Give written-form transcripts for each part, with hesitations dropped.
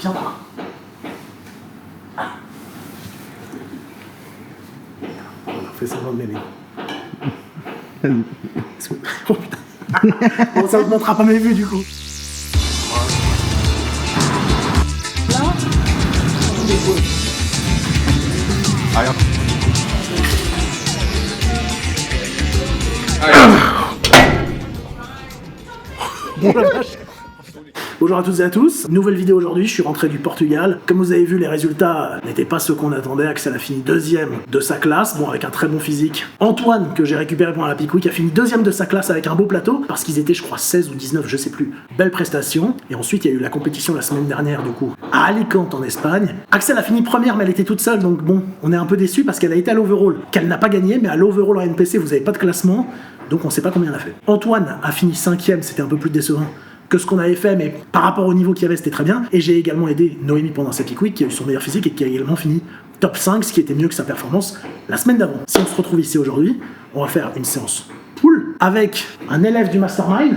viens là. On fait semblant de m'aimer. Oh putain. Bon, ça ne te montrera pas mes vues du coup. Là, on dépose. Rien. Bon, la vache. Bonjour à toutes et à tous, nouvelle vidéo aujourd'hui, je suis rentré du Portugal. Comme vous avez vu, les résultats n'étaient pas ceux qu'on attendait. Axel a fini deuxième de sa classe, bon avec un très bon physique. Antoine, que j'ai récupéré pendant la Peak Week, a fini deuxième de sa classe avec un beau plateau, parce qu'ils étaient je crois 16 ou 19, je sais plus. Belle prestation. Et ensuite il y a eu la compétition la semaine dernière du coup, à Alicante en Espagne. Axel a fini première mais elle était toute seule, donc bon, on est un peu déçus parce qu'elle a été à l'overall. Qu'elle n'a pas gagné, mais à l'overall en NPC vous avez pas de classement, donc on sait pas combien elle a fait. Antoine a fini 5ème, c'était un peu plus décevant que ce qu'on avait fait, mais par rapport au niveau qu'il y avait, c'était très bien. Et j'ai également aidé Noémie pendant sa Peak Week, qui a eu son meilleur physique et qui a également fini top 5, ce qui était mieux que sa performance la semaine d'avant. Si on se retrouve ici aujourd'hui, on va faire une séance pool avec un élève du Mastermind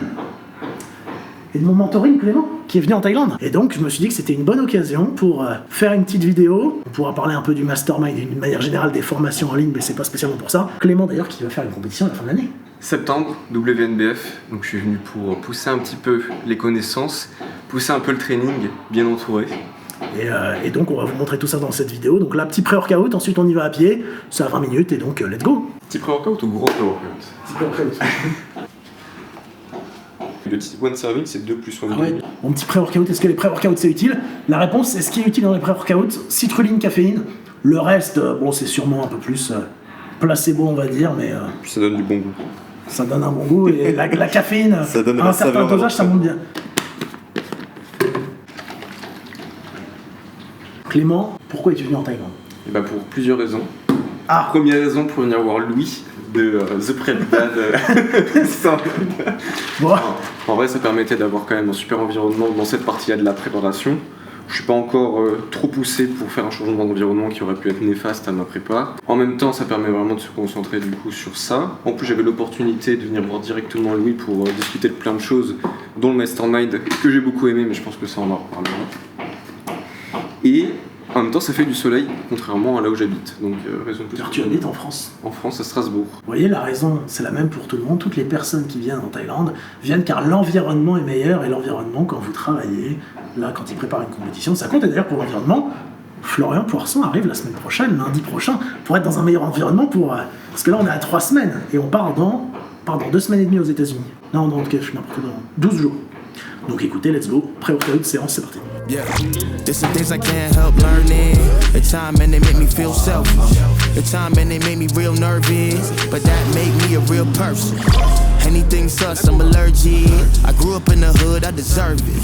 et de mon mentoring Clément, qui est venu en Thaïlande. Et donc, je me suis dit que c'était une bonne occasion pour faire une petite vidéo. On pourra parler un peu du Mastermind et d'une manière générale des formations en ligne, mais c'est pas spécialement pour ça. Clément, d'ailleurs, qui va faire une compétition à la fin de l'année. Septembre, WNBF, donc je suis venu pour pousser un petit peu les connaissances, pousser un peu le training, bien entouré. Et donc on va vous montrer tout ça dans cette vidéo. Donc là, petit pré-workout, ensuite on y va à pied, c'est à 20 minutes et donc let's go. Petit pré-workout ou gros pré-workout? Petit pré-workout. Le petit one serving c'est 2 plus 1 Ah ouais. Mon petit pré-workout, est-ce que les pré-workouts c'est utile? La réponse c'est ce qui est utile dans les pré-workouts, citrulline, caféine. Le reste, bon c'est sûrement un peu plus placebo on va dire, mais... Puis ça donne du bon goût. Ça donne un bon goût et la caféine, ça donne à un certain dosage, ça monte bien. Clément, pourquoi es-tu venu en Thaïlande? Et bah pour plusieurs raisons. Ah. Première raison pour venir voir Louis de The Prep Dad. Bon. En vrai ça permettait d'avoir quand même un super environnement dans cette partie-là de la préparation. Je suis pas encore trop poussé pour faire un changement d'environnement qui aurait pu être néfaste à ma prépa. En même temps, ça permet vraiment de se concentrer du coup sur ça. En plus, j'avais l'opportunité de venir voir directement Louis pour discuter de plein de choses, dont le Mastermind que j'ai beaucoup aimé, mais je pense que ça on en reparlera. Et en même temps, ça fait du soleil, contrairement à là où j'habite. Donc, raison de plus. Alors tu habites en France? En France, à Strasbourg. Vous voyez, la raison, c'est la même pour tout le monde. Toutes les personnes qui viennent en Thaïlande viennent car l'environnement est meilleur. Et l'environnement, quand vous travaillez, là, quand ils préparent une compétition, ça compte. Et d'ailleurs, pour l'environnement, Florian Poisson arrive la semaine prochaine, lundi prochain, pour être dans un meilleur environnement. Parce que là, on est à 3 semaines. Et on part dans 2 semaines et demie aux États-Unis. Non, non, je suis n'importe quoi. 12 jours. Donc écoutez, let's go. Pré-workout, séance, c'est parti. Yeah, there's some things I can't help learning. The time and they make me feel selfish. The time and they make me real nervous. But that make me a real person. Anything sus, I'm allergic. I grew up in the hood, I deserve it.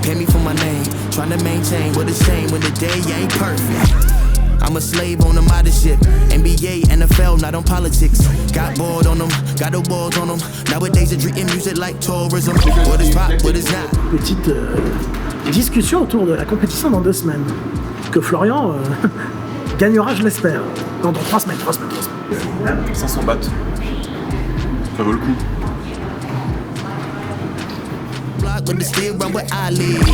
Pay me for my name, trying to maintain what it's saying when the day ain't perfect. I'm a slave on the mothership. NBA, NFL, not on politics. Got bored on them, got the balls on them. Nowadays they're treating music like tourism. What is pop, what is not? Petite discussion autour de la compétition dans 2 semaines. Que Florian gagnera, je l'espère. Non, dans 3 semaines. 500 bahts. Ça vaut le coup. With the steel run where I live,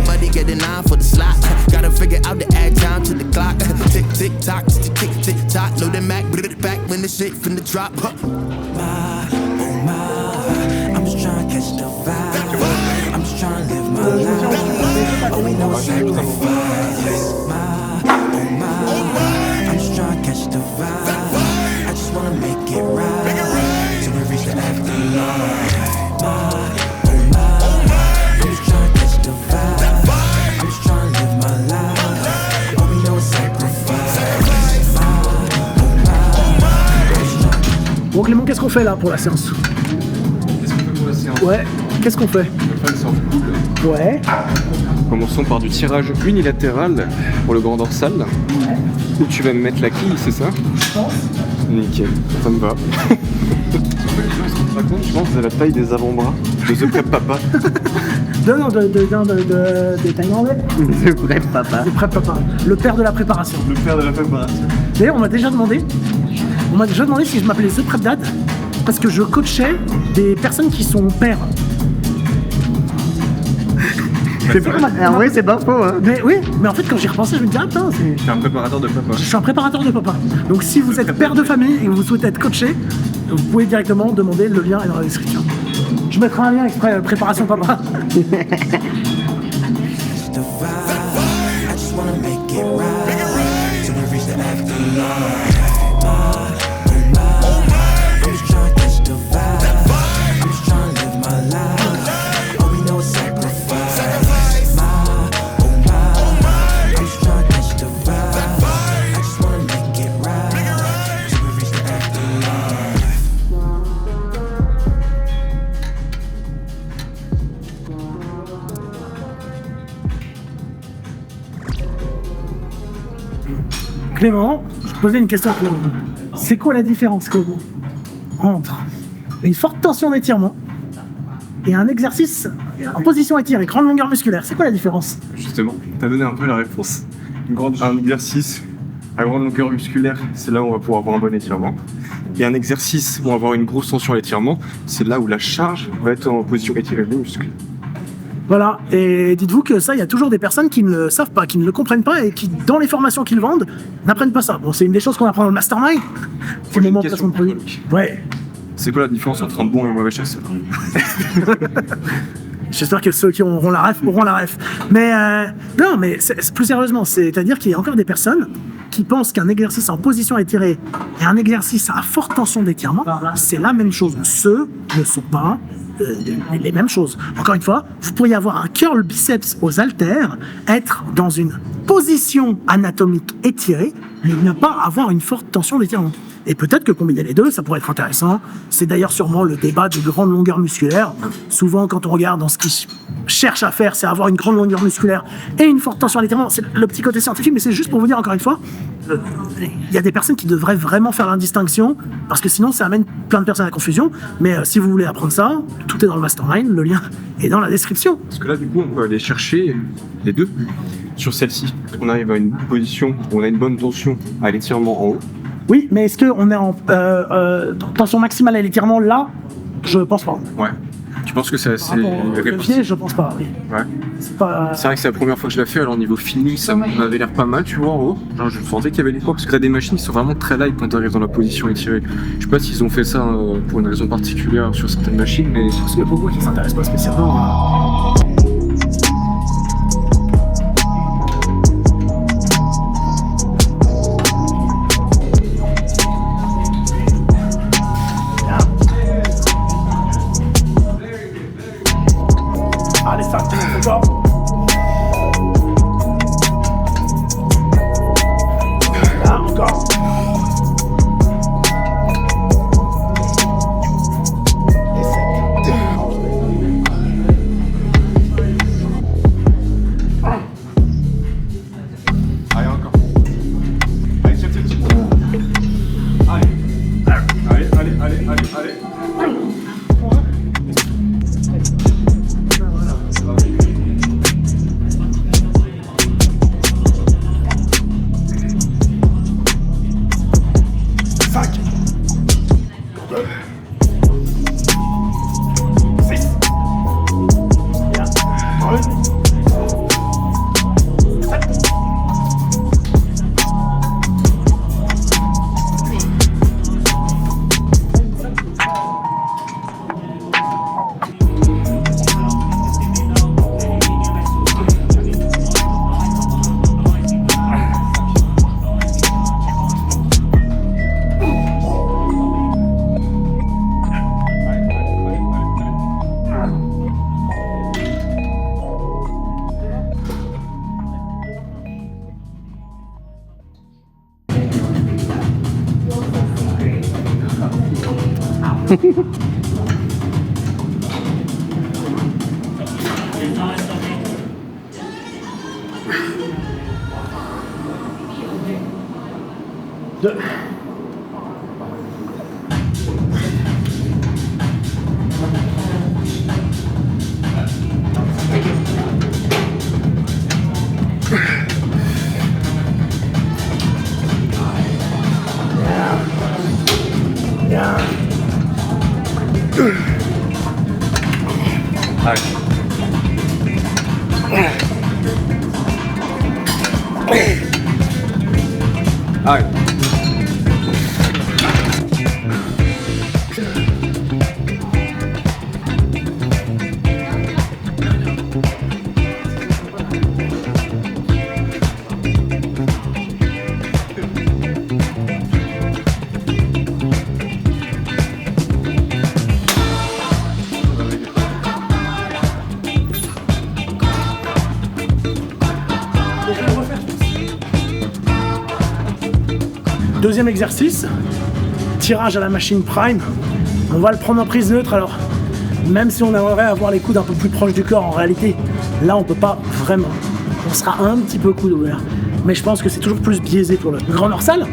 buddy getting on for the slot. Gotta figure out the add time to the clock. Tick tick tock, tick tick tock. Load the Mac, put it back when the shit finna drop. My, oh my, I'm just trying to catch the vibe. I'm just trying to live my life. Oh, we know it's sacrifice. My, oh my, I'm just trying to catch the vibe. I just wanna make it right till we reach the afterlife. Bon Clément, qu'est-ce qu'on fait là pour la séance? Qu'est-ce qu'on fait pour la séance? Ouais, qu'est-ce qu'on fait? On va faire une séance cool. Ouais. Commençons par du tirage unilatéral pour le grand dorsal. Ouais. Où tu vas me mettre la quille, c'est ça? Je pense. Nickel, ça me va. En fait, les gens se rendent pas compte, je pense, de la taille des avant-bras de The Prep Papa. Des Thaïlandais. The Prep Papa. The Prep Papa. Le père de la préparation. Le père de la préparation. D'ailleurs, on m'a déjà demandé si je m'appelais The Prep Dad parce que je coachais des personnes qui sont pères. C'est pas mal. En vrai, c'est pas faux, hein. Mais oui, mais en fait, quand j'y repensais, je me disais, ah putain, Je suis un préparateur de papa. je suis un préparateur de papa. Donc si vous êtes père de famille et que vous souhaitez être coaché, vous pouvez directement demander, le lien est dans la description. Je mettrai un lien exprès, préparation papa. the vibe. I just wanna make it right. Till we reach the afterlife. I'm just trying to catch the vibe. I'm just trying to live my life. All we know is sacrifice. I'm just trying to catch the vibe. I just wanna make it right. Till we reach the afterlife. Clément, je te posais une question pour vous. C'est quoi la différence que vous entre une forte tension d'étirement et un exercice en position étirée, grande longueur musculaire? C'est quoi la différence? Justement, t'as donné un peu la réponse. Un exercice à grande longueur musculaire, c'est là où on va pouvoir avoir un bon étirement. Et un exercice où on va avoir une grosse tension à l'étirement, c'est là où la charge va être en position étirée des muscles. Voilà, et dites-vous que ça, il y a toujours des personnes qui ne le savent pas, qui ne le comprennent pas et qui, dans les formations qu'ils vendent, n'apprennent pas ça. Bon, c'est une des choses qu'on apprend dans le mastermind. C'est le moment de placement de produit. Ouais. C'est quoi la différence entre un bon et un mauvais chasseur? J'espère que ceux qui auront la ref. Mais non, mais plus sérieusement, c'est-à-dire qu'il y a encore des personnes qui pensent qu'un exercice en position étirée et un exercice à forte tension d'étirement, c'est la même chose. Ceux ne sont pas les mêmes choses. Encore une fois, vous pourriez avoir un curl biceps aux haltères, être dans une position anatomique étirée, mais ne pas avoir une forte tension d'étirement. Et peut-être que combiner les deux, ça pourrait être intéressant. C'est d'ailleurs sûrement le débat de grande longueur musculaire. Souvent, quand on regarde dans ce qu'ils cherchent à faire, c'est avoir une grande longueur musculaire et une forte tension à l'étirement. C'est le petit côté scientifique, mais c'est juste pour vous dire encore une fois, il y a des personnes qui devraient vraiment faire la distinction, parce que sinon, ça amène plein de personnes à la confusion. Mais si vous voulez apprendre ça, tout est dans le mastermind, le lien est dans la description. Parce que là, du coup, on peut aller chercher les deux sur celle-ci. On arrive à une position où on a une bonne tension à l'étirement en haut. Oui, mais est-ce qu'on est en tension maximale à l'étirement là? Je pense pas. Ouais. Tu penses que c'est assez Le réparti? pied, je pense pas, oui. Ouais. C'est pas... C'est vrai que c'est la première fois que je l'ai fait, alors niveau feeling, ça m'avait l'air pas mal, tu vois, en haut. Genre, je sentais qu'il y avait les poids, parce que t'as des machines qui sont vraiment très light quand t'arrives dans la position étirée. Je sais pas s'ils ont fait ça pour une raison particulière sur certaines machines, mais... Parce qu'il y a beaucoup qui s'intéressent pas spécialement. Allez, ça, encore. Là, encore. Allez, encore. Allez, tiens. Allez. Allez. Ah ouais. Deuxième exercice, tirage à la machine prime. On va le prendre en prise neutre. Alors, même si on aimerait avoir les coudes un peu plus proches du corps, en réalité, là on peut pas vraiment. On sera un petit peu coude ouvert. Mais je pense que c'est toujours plus biaisé pour le grand dorsal.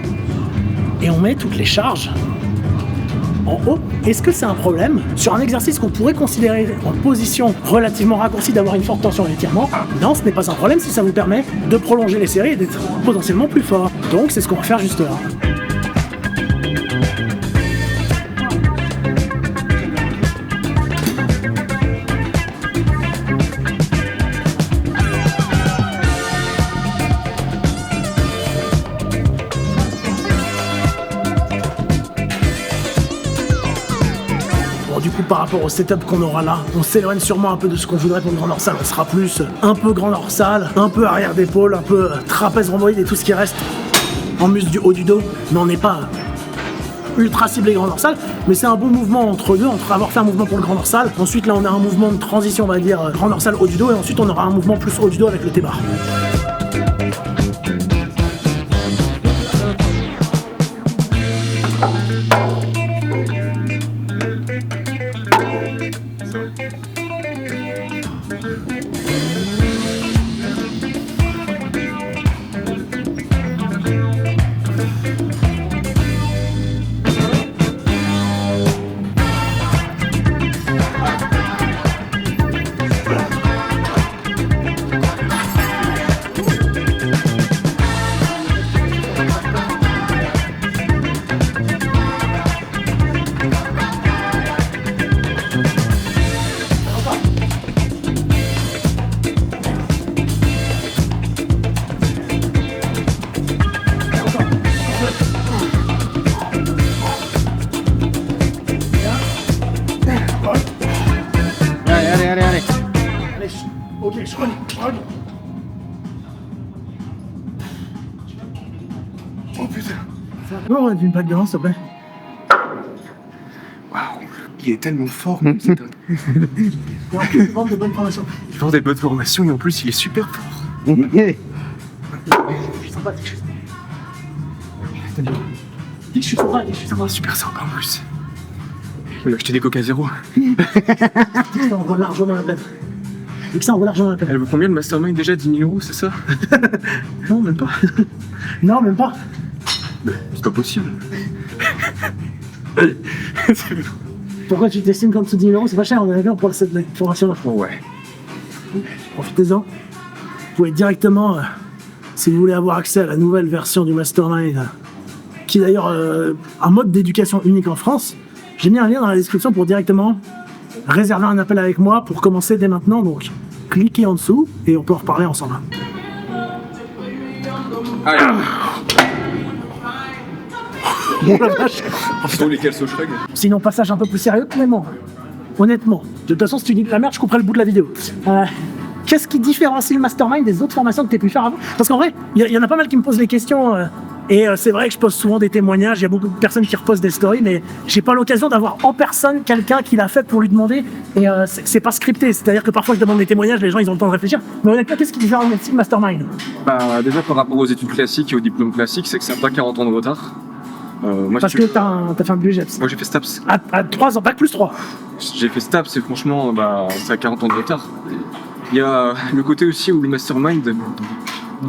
Et on met toutes les charges en haut. Est-ce que c'est un problème sur un exercice qu'on pourrait considérer en position relativement raccourcie d'avoir une forte tension à l'étirement? Non, ce n'est pas un problème si ça vous permet de prolonger les séries et d'être potentiellement plus fort. Donc c'est ce qu'on va faire juste là. Du coup, par rapport au setup qu'on aura là, on s'éloigne sûrement un peu de ce qu'on voudrait pour le grand dorsal. On sera plus un peu grand dorsal, un peu arrière d'épaule, un peu trapèze rhomboïde et tout ce qui reste en muscle du haut du dos. Mais on n'est pas ultra ciblé grand dorsal, mais c'est un bon mouvement entre deux, entre avoir fait un mouvement pour le grand dorsal. Ensuite, là, on a un mouvement de transition, on va dire grand dorsal haut du dos, et ensuite, on aura un mouvement plus haut du dos avec le T-bar. Ok, je connais. Oh putain. Bon, on a une plaque de s'il te plaît. Waouh. Il est tellement fort. C'est de bonnes formations. Il fait des bonnes formations et en plus il est super fort. Je suis sympa, je suis sympa. Super sympa en plus. Il m'a acheté des Coca Zéro. Ça en vaut largement la peine. Et que ça en vaut largement la peine. Elle vaut combien le mastermind déjà? 10 000 €, c'est ça? Non, même pas. Non, même pas. C'est pas possible. Pourquoi tu t'estimes comme dessous de 10 000 €? C'est pas cher, on est d'accord pour cette formation-là. Oh ouais. Profitez-en. Vous pouvez directement, si vous voulez avoir accès à la nouvelle version du Mastermind, qui est d'ailleurs un mode d'éducation unique en France, j'ai mis un lien dans la description pour directement réserver un appel avec moi pour commencer dès maintenant. Donc, cliquez en dessous et on peut en reparler ensemble. Allez. Oh la vache. Putain, les calceaux Shrek. Sinon, passage un peu plus sérieux, Clément. Honnêtement, de toute façon, si tu dis de la merde, je couperai le bout de la vidéo. Qu'est-ce qui différencie le Mastermind des autres formations que tu as pu faire avant? Parce qu'en vrai, il y en a pas mal qui me posent les questions. Et c'est vrai que je pose souvent des témoignages, il y a beaucoup de personnes qui repostent des stories, mais j'ai pas l'occasion d'avoir en personne quelqu'un qui l'a fait pour lui demander. Et c'est pas scripté, c'est-à-dire que parfois je demande des témoignages, les gens ils ont le temps de réfléchir. Mais honnêtement, qu'est-ce qui différencie le Mastermind? Bah, déjà par rapport aux études classiques et aux diplômes classiques, c'est que ça n'a pas 40 ans de retard. Moi, Parce que t'as fait un BUGEPS. Moi j'ai fait STAPS. À 3 ans, bac plus 3. J'ai fait STAPS et franchement, bah, ça a 40 ans de retard. Il y a le côté aussi où le Mastermind,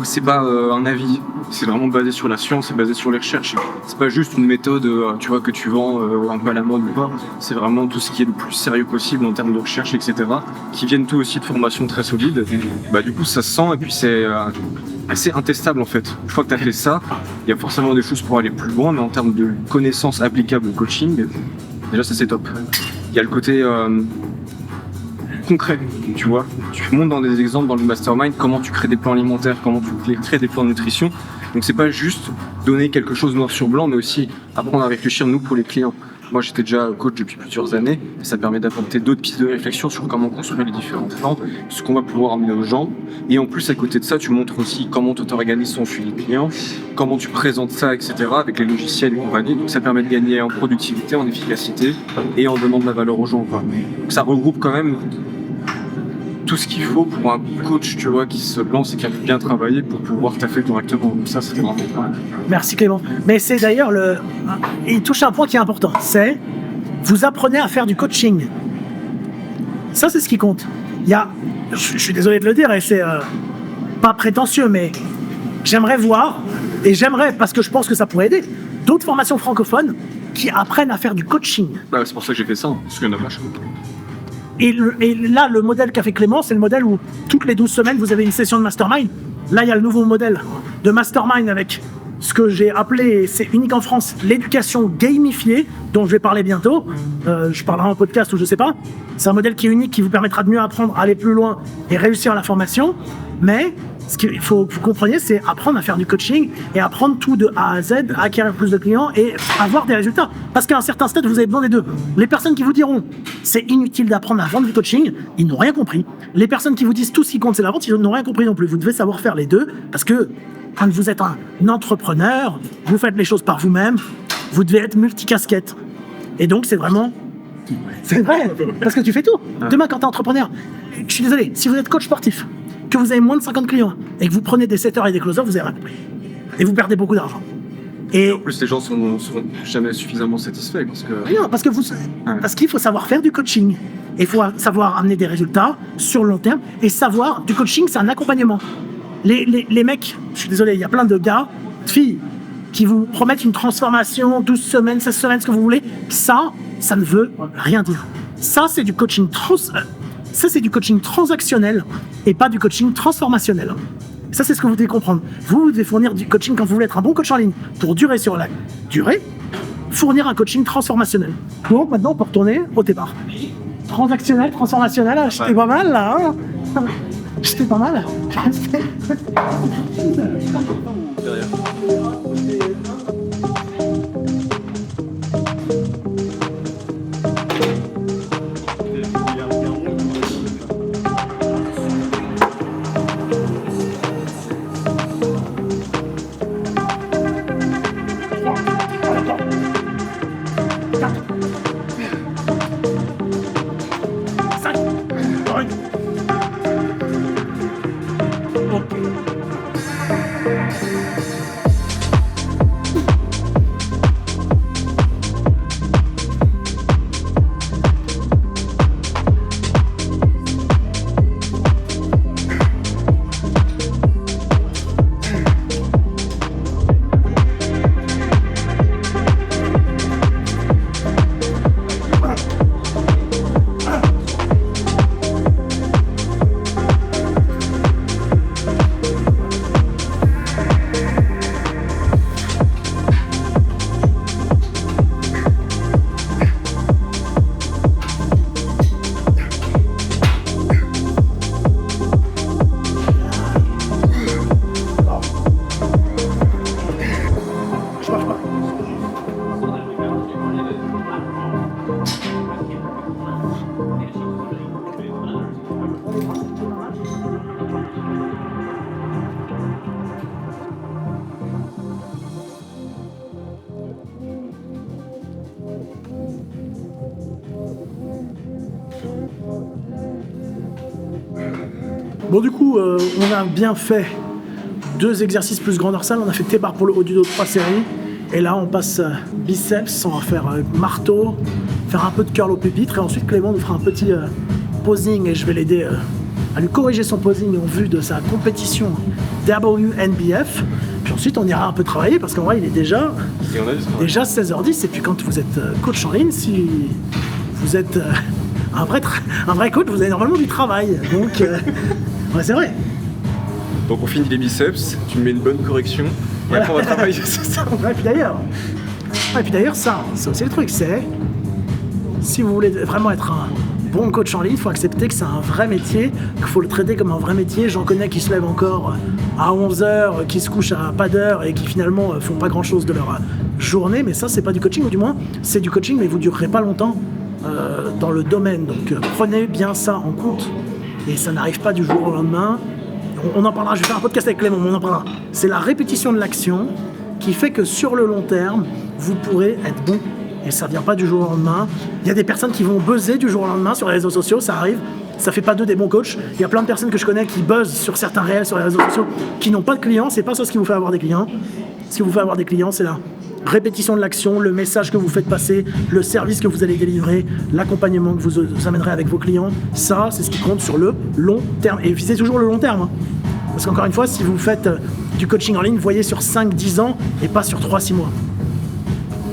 c'est pas un avis, c'est vraiment basé sur la science, c'est basé sur les recherches. C'est pas juste une méthode, tu vois, que tu vends un peu à la mode ou pas. C'est vraiment tout ce qui est le plus sérieux possible en termes de recherche, etc. Qui viennent tout aussi de formations très solides. Bah du coup ça se sent et puis c'est assez intestable en fait. Une fois que tu as fait ça, il y a forcément des choses pour aller plus loin, mais en termes de connaissances applicables au coaching, déjà ça c'est top. Il y a le côté concret, tu vois. Tu montes dans des exemples dans le Mastermind, comment tu crées des plans alimentaires, comment tu crées des plans de nutrition. Donc c'est pas juste donner quelque chose noir sur blanc, mais aussi apprendre à réfléchir nous pour les clients. Moi j'étais déjà coach depuis plusieurs années, et ça permet d'apporter d'autres pistes de réflexion sur comment construire les différents plans, ce qu'on va pouvoir amener aux gens. Et en plus à côté de ça, tu montres aussi comment tu organises ton suivi client, comment tu présentes ça, etc. avec les logiciels et compagnie. Donc ça permet de gagner en productivité, en efficacité et en donnant de la valeur aux gens, quoi. Donc ça regroupe quand même tout ce qu'il faut pour un coach, tu vois, qui se lance et qui a bien travaillé pour pouvoir taffer correctement. Donc ça, c'était vraiment pas mal. Merci Clément. Mais c'est d'ailleurs il touche un point qui est important. C'est vous apprenez à faire du coaching. Ça, c'est ce qui compte. Je suis désolé de le dire, et c'est pas prétentieux, mais j'aimerais voir, parce que je pense que ça pourrait aider, d'autres formations francophones qui apprennent à faire du coaching. Bah, c'est pour ça que j'ai fait ça, parce qu'il y en a vachement. Et là, le modèle qu'a fait Clément, c'est le modèle où toutes les 12 semaines, vous avez une session de mastermind. Là, il y a le nouveau modèle de mastermind avec ce que j'ai appelé, c'est unique en France, l'éducation gamifiée, dont je vais parler bientôt. Je parlerai en podcast ou je sais pas. C'est un modèle qui est unique, qui vous permettra de mieux apprendre, aller plus loin et réussir la formation. Mais ce qu'il faut que vous compreniez, c'est apprendre à faire du coaching et apprendre tout de A à Z, acquérir plus de clients et avoir des résultats. Parce qu'à un certain stade, vous avez besoin des deux. Les personnes qui vous diront c'est inutile d'apprendre à vendre du coaching, ils n'ont rien compris. Les personnes qui vous disent tout ce qui compte, c'est la vente, ils n'ont rien compris non plus. Vous devez savoir faire les deux parce que quand vous êtes un entrepreneur, vous faites les choses par vous-même, vous devez être multicasquette. Et donc, c'est vraiment... C'est vrai, parce que tu fais tout. Demain, quand tu es entrepreneur, je suis désolé, si vous êtes coach sportif, que vous avez moins de 50 clients et que vous prenez des setters et des closers, vous avez rien compris. Et vous perdez beaucoup d'argent. Et en plus, les gens sont jamais suffisamment satisfaits parce que... Non, parce qu'il faut savoir faire du coaching. Et il faut savoir amener des résultats sur le long terme. Et savoir, du coaching, c'est un accompagnement. Les mecs, je suis désolé, il y a plein de gars, de filles, qui vous promettent une transformation, 12 semaines, 16 semaines, ce que vous voulez. Ça ne veut rien dire. Ça, c'est du coaching transactionnel et pas du coaching transformationnel. Ça, c'est ce que vous devez comprendre. Vous devez fournir du coaching quand vous voulez être un bon coach en ligne pour durer sur la durée, fournir un coaching transformationnel. Donc, maintenant, on peut retourner au départ. Transactionnel, transformationnel, j'étais pas mal, là, hein. J'étais pas mal. Bon, du coup, on a bien fait 2 exercices plus grand dorsal. On a fait T-bar pour le haut du dos, 3 séries. Et là, on passe biceps. On va faire marteau, faire un peu de curl au pupitre. Et ensuite, Clément nous fera un petit posing. Et je vais l'aider à lui corriger son posing en vue de sa compétition WNBF. Puis ensuite, on ira un peu travailler parce qu'en vrai, il est déjà 16h10. Et puis, quand vous êtes coach en ligne, si vous êtes un vrai coach, vous avez normalement du travail. Donc, ouais, c'est vrai. Donc on finit les biceps, tu mets une bonne correction, et après on va travailler, c'est ça. Ouais, et puis d'ailleurs, ça, c'est aussi le truc, c'est si vous voulez vraiment être un bon coach en ligne, il faut accepter que c'est un vrai métier, qu'il faut le traiter comme un vrai métier. J'en connais qui se lèvent encore à 11h, qui se couchent à pas d'heure et qui finalement font pas grand-chose de leur journée, mais ça, c'est pas du coaching, ou du moins, c'est du coaching, mais vous durerez pas longtemps dans le domaine. Donc prenez bien ça en compte. Et ça n'arrive pas du jour au lendemain. On en parlera, je vais faire un podcast avec Clément, on en parlera. C'est la répétition de l'action qui fait que sur le long terme, vous pourrez être bon. Et ça vient pas du jour au lendemain. Il y a des personnes qui vont buzzer du jour au lendemain sur les réseaux sociaux, ça arrive. Ça fait pas d'eux des bons coachs. Il y a plein de personnes que je connais qui buzzent sur certains réels, sur les réseaux sociaux, qui n'ont pas de clients. C'est pas ça ce qui vous fait avoir des clients. Ce qui vous fait avoir des clients, c'est la répétition de l'action, le message que vous faites passer, le service que vous allez délivrer, l'accompagnement que vous amènerez avec vos clients. Ça, c'est ce qui compte sur le long terme. Et visez toujours le long terme. Hein. Parce qu'encore une fois, si vous faites du coaching en ligne, voyez sur 5-10 ans et pas sur 3-6 mois.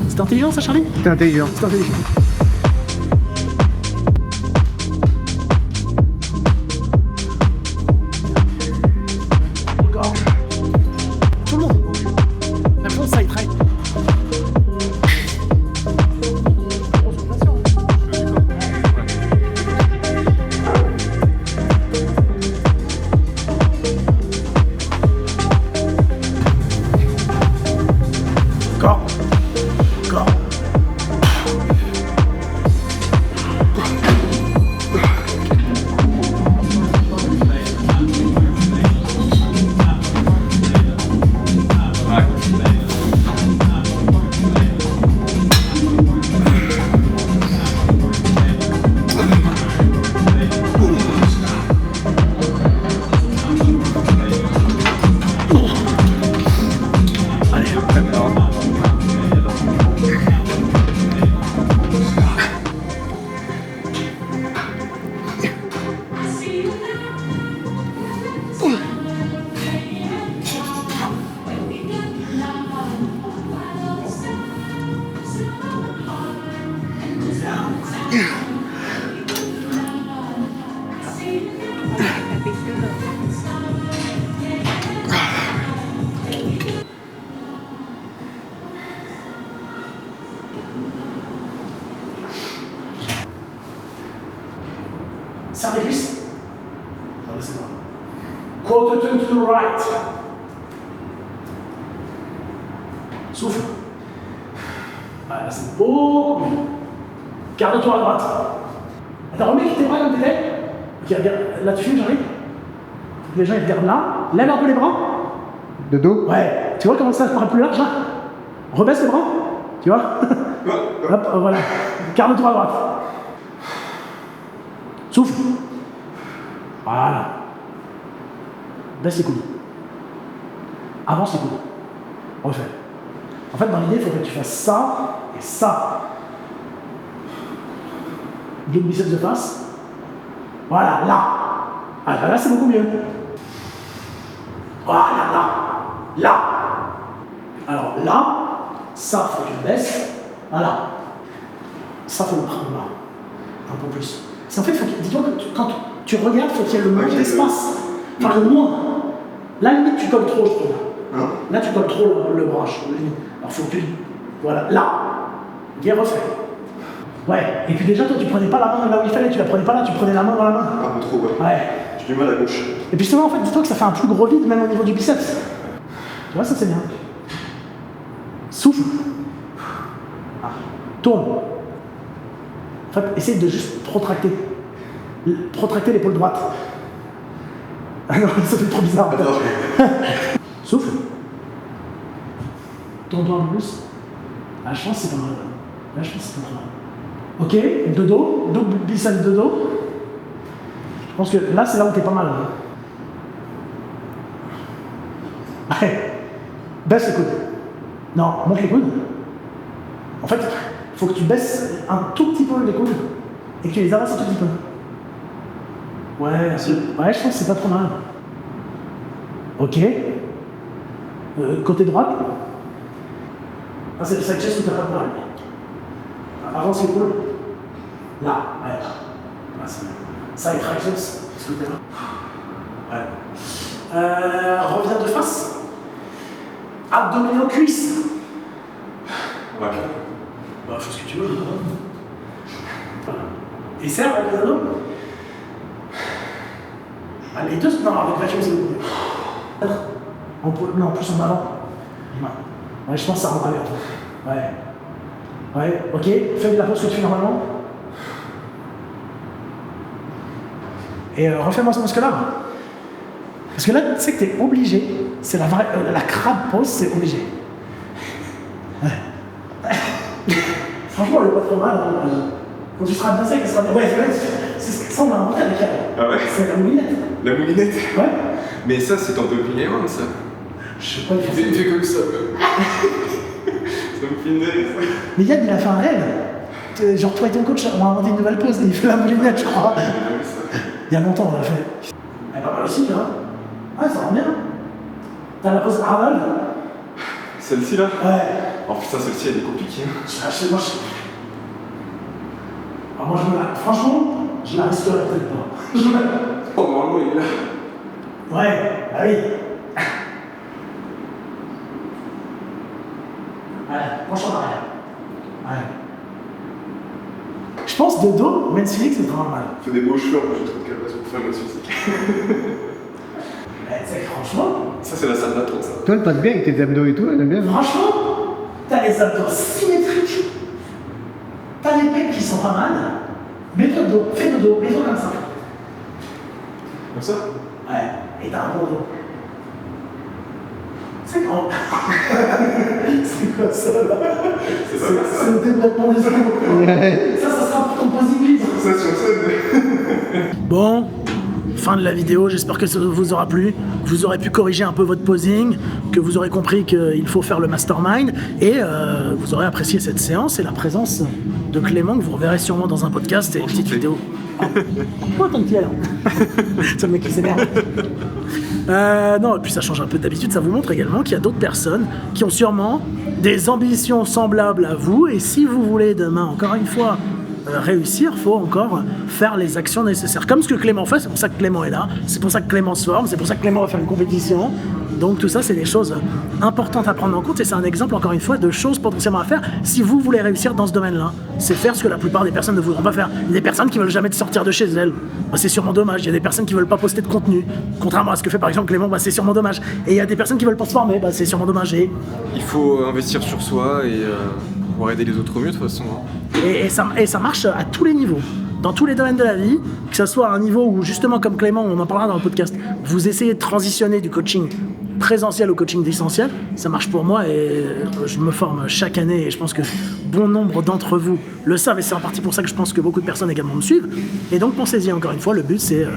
C'est intelligent ça, Charlie? C'est intelligent. C'est intelligent. Encore. Tout le monde. La chose, ça y traite. Encore. Encore. Serre les cuisses. Non, c'est bon. Quarter turn to the right. Souffle. Voilà, c'est beau. Garde-toi à droite. Attends, remets tes bras comme t'étais. Ok, regarde. Là, tu filmes, j'arrive. Faut que les gens ils regardent là. Lève un peu les bras. De dos? Ouais. Tu vois comment ça paraît plus large là? Rebaisse les bras. Tu vois? Hop, voilà. Garde-toi à droite. Souffle. Voilà. Baisse les coudes. Avance les coudes. Refais. En fait, dans l'idée, il faut que tu fasses ça et ça. Double biceps de face. Voilà, là. Ah, là, c'est beaucoup mieux. Voilà, là. Là. Alors là, ça, faut que tu baisses. Voilà. Ça, faut le prendre là. Un peu plus. C'est en fait, dis-toi que quand tu regardes, il faut qu'il y ait le moins d'espace. Enfin, le moins. Là, limite, tu colles trop, je trouve. Hein? Là, tu colles trop le bras, je trouve. Alors, faut que tu... Voilà, là. Bien refait. Ouais. Et puis déjà, toi, tu prenais pas la main là où il fallait, tu la prenais pas là, tu prenais la main dans la main. Un peu trop, ouais. Ouais. J'ai du mal à gauche. Et puis justement, en fait, dis-toi que ça fait un plus gros vide, même au niveau du biceps. Tu vois, ça, c'est bien. Souffle. Ah. Tourne. En fait, essaye de juste protracter. Protracter l'épaule droite. Ah non, ça fait trop bizarre. Souffle. Tourne-toi un peu plus. Ah, je pense que c'est pas mal. Là, je pense que c'est pas trop mal. Ok, de dos. Double biceps de dos. Je pense que là, c'est là où t'es pas mal. Ouais. Baisse les coudes. Non, monte les coudes. En fait, il faut que tu baisses un tout petit peu les coudes et que tu les avances un tout petit peu. Ouais, ouais, je pense que c'est pas trop mal. Ok. Côté droite. Ah, c'est cette chaise où t'as pas de mal. Avance les coudes. Là, ouais. Là, c'est bien. Side tractions, ce côté-là. Ouais. Reviens de face. Abdominaux cuisses. Ouais. Bah, fais ce que tu veux. Voilà. Et serre avec les ados? Ah, les deux, non, avec vacuum, c'est beaucoup mieux. Non, en plus en avant. Ouais, je pense que ça rendra bien. Ouais, ok, fais de la pause que tu fais normalement. Et refais-moi ce muscle-là. Parce que là, tu sais que t'es obligé. C'est la vraie. La crabe pause, c'est obligé. Ouais. Franchement, elle est pas trop mal. Quand tu seras bien sec, elle sera bien. Ouais, c'est ce que ça, on a inventé avec elle. Ah ouais? C'est la moulinette. La moulinette? Ouais. Mais ça, c'est en doping Iron, ça. Je sais pas, Il fait comme ça, ça me finit. Mais Yann, il a fait un rêve. Genre, toi et ton coach, on a inventé une nouvelle pause. Il fait la moulinette, je crois. Il y a longtemps, on l'a fait. Elle est pas mal aussi, là. Ouais, ça rend bien. T'as la pause Arnold? Celle-ci, là? Ouais. Oh putain, celle-ci, elle est compliquée. Moi, alors moi, franchement, je la risquerais peut-être pas. Oh, normalement, il est là. Ouais, bah oui. Ouais, franchement, arrière. Ouais. Je pense de dos, men's physique, c'est vraiment mal. Fais des beaux cheveux, moi j'ai trop de cabas pour faire men's physique. Tu sais, franchement. Ça, c'est la salle d'attente, ça. Toi, elle passe bien avec tes abdos et tout, elle aime bien. Franchement, t'as les abdos symétriques. T'as les pecs qui sont pas mal. Mets-toi de dos, fais de dos, mets-toi comme ça. Comme ça? Ouais, et t'as un bon dos. C'est grand. C'est quoi ça là? C'est le développement des os. Ça sera pour ton posing libre. Ça, sur scène. Bon, fin de la vidéo, j'espère que ça vous aura plu, que vous aurez pu corriger un peu votre posing, que vous aurez compris qu'il faut faire le mastermind, et vous aurez apprécié cette séance et la présence de Clément, que vous reverrez sûrement dans un podcast et une petite vidéo. Pourquoi tant que tu es là? C'est le mec qui s'énerve. Non, et puis ça change un peu d'habitude, ça vous montre également qu'il y a d'autres personnes qui ont sûrement des ambitions semblables à vous, et si vous voulez demain, encore une fois, réussir, faut encore faire les actions nécessaires. Comme ce que Clément fait, c'est pour ça que Clément est là, c'est pour ça que Clément se forme, c'est pour ça que Clément va faire une compétition. Donc tout ça, c'est des choses importantes à prendre en compte, et c'est un exemple, encore une fois, de choses potentiellement à faire si vous voulez réussir dans ce domaine-là. C'est faire ce que la plupart des personnes ne voudront pas faire. Il y a des personnes qui veulent jamais sortir de chez elles. Bah, c'est sûrement dommage. Il y a des personnes qui veulent pas poster de contenu. Contrairement à ce que fait par exemple Clément, bah, c'est sûrement dommage. Et il y a des personnes qui veulent pas se former, bah, c'est sûrement dommage. Et Il faut investir sur soi et pouvoir aider les autres au mieux, de toute façon. Et ça marche à tous les niveaux, dans tous les domaines de la vie, que ce soit à un niveau où, justement, comme Clément, on en parlera dans le podcast, vous essayez de transitionner du coaching présentiel au coaching distanciel, ça marche pour moi et je me forme chaque année et je pense que bon nombre d'entre vous le savent et c'est en partie pour ça que je pense que beaucoup de personnes également me suivent. Et donc pensez-y, encore une fois, le but c'est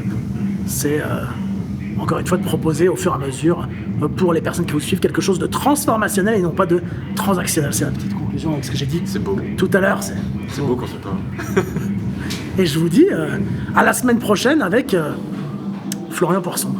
encore une fois de proposer au fur et à mesure pour les personnes qui vous suivent quelque chose de transformationnel et non pas de transactionnel. C'est la petite conclusion avec ce que j'ai dit C'est beau. tout à l'heure. C'est beau quand c'est pas. Et je vous dis à la semaine prochaine avec Florian Poisson.